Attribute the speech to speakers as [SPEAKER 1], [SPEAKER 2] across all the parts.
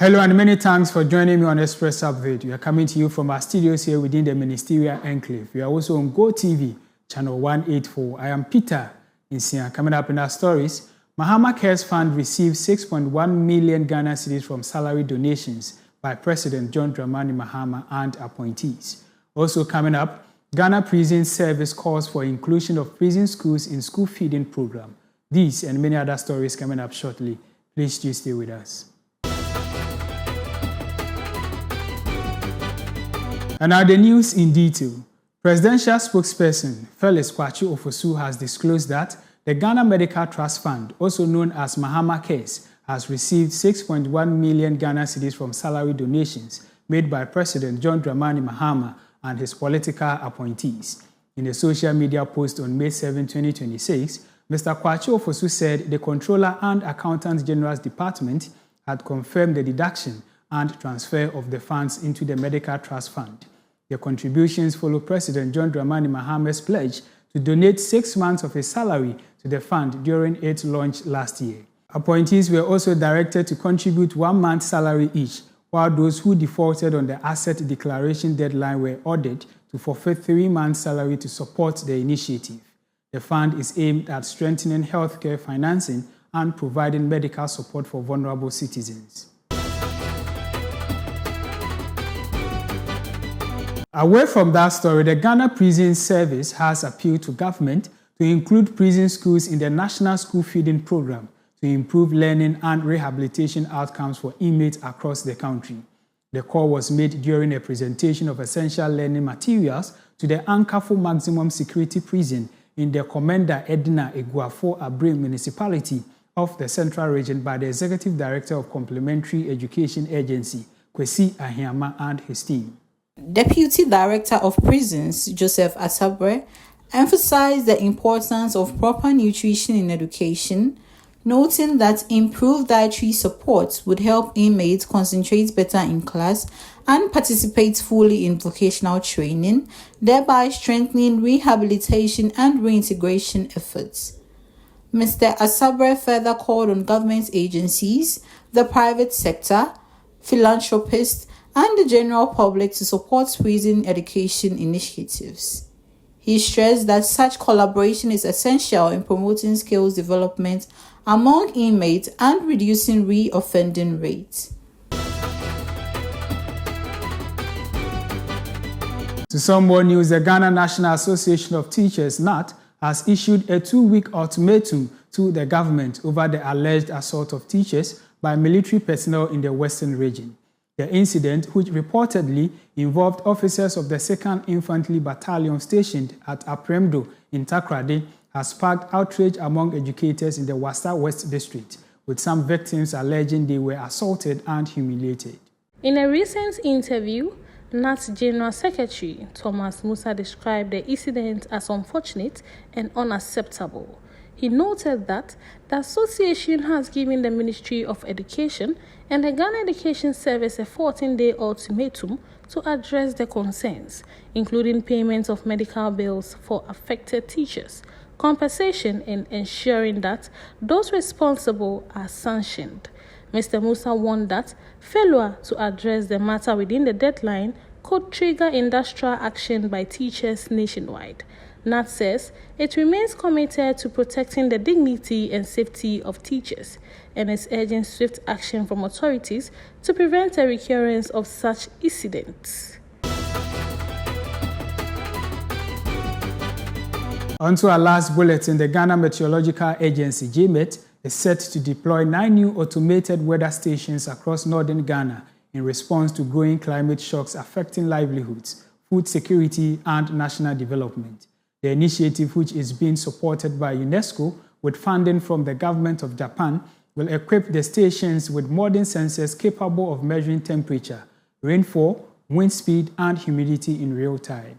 [SPEAKER 1] Hello and many thanks for joining me on Express Update. We are coming to you from our studios here within the Ministerial Enclave. We are also on GoTV, channel 184. I am Peter Insia. Coming up in our stories, Mahama Cares Fund received 6.1 million Ghana cedis from salary donations by President John Dramani Mahama and appointees. Also coming up, Ghana Prison Service calls for inclusion of prison schools in school feeding program. These and many other stories coming up shortly. Please do stay with us. And now the news in detail. Presidential spokesperson Felix Kwakye Ofosu has disclosed that the Ghana Medical Trust Fund, also known as Mahama Cares, has received 6.1 million Ghana cedis from salary donations made by President John Dramani Mahama and his political appointees. In a social media post on May 7, 2026, Mr. Kwakye Ofosu said the Controller and Accountant General's Department had confirmed the deduction and transfer of the funds into the Medical Trust Fund. The contributions follow President John Dramani Mahama's pledge to donate 6 months of his salary to the fund during its launch last year. Appointees were also directed to contribute 1 month's salary each, while those who defaulted on the asset declaration deadline were ordered to forfeit 3 months' salary to support the initiative. The fund is aimed at strengthening healthcare financing and providing medical support for vulnerable citizens. Away from that story, the Ghana Prison Service has appealed to government to include prison schools in the National School Feeding Program to improve learning and rehabilitation outcomes for inmates across the country. The call was made during a presentation of essential learning materials to the Ankafo Maximum Security Prison in the Commander Edna Eguafo Abre Municipality of the Central Region by the Executive Director of Complementary Education Agency, Kwesi Ahiama, and his team.
[SPEAKER 2] Deputy Director of Prisons, Joseph Asabre, emphasized the importance of proper nutrition in education, noting that improved dietary support would help inmates concentrate better in class and participate fully in vocational training, thereby strengthening rehabilitation and reintegration efforts. Mr. Asabre further called on government agencies, the private sector, philanthropists, and the general public to support prison education initiatives. He stressed that such collaboration is essential in promoting skills development among inmates and reducing re-offending rates.
[SPEAKER 1] To some more news, the Ghana National Association of Teachers, NAT, has issued a 2-week ultimatum to the government over the alleged assault of teachers by military personnel in the Western region. The incident, which reportedly involved officers of the 2nd Infantry Battalion stationed at Apremdo in Takoradi, has sparked outrage among educators in the Wasta West District, with some victims alleging they were assaulted and humiliated.
[SPEAKER 3] In a recent interview, NAT General Secretary Thomas Musa described the incident as unfortunate and unacceptable. He noted that the association has given the Ministry of Education and the Ghana Education Service a 14-day ultimatum to address the concerns, including payment of medical bills for affected teachers, compensation, and ensuring that those responsible are sanctioned. Mr. Musa warned that failure to address the matter within the deadline could trigger industrial action by teachers nationwide. NAT says it remains committed to protecting the dignity and safety of teachers and is urging swift action from authorities to prevent a recurrence of such incidents.
[SPEAKER 1] On to our last bulletin, the Ghana Meteorological Agency, GMET, is set to deploy 9 new automated weather stations across northern Ghana in response to growing climate shocks affecting livelihoods, food security, and national development. The initiative, which is being supported by UNESCO with funding from the government of Japan, will equip the stations with modern sensors capable of measuring temperature, rainfall, wind speed, and humidity in real time.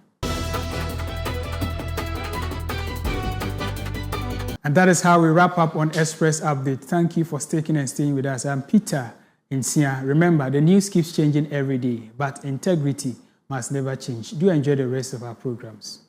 [SPEAKER 1] And that is how we wrap up on Express Update. Thank you for sticking and staying with us. I'm Peter Insia. Remember, the news keeps changing every day, but integrity must never change. Do enjoy the rest of our programs.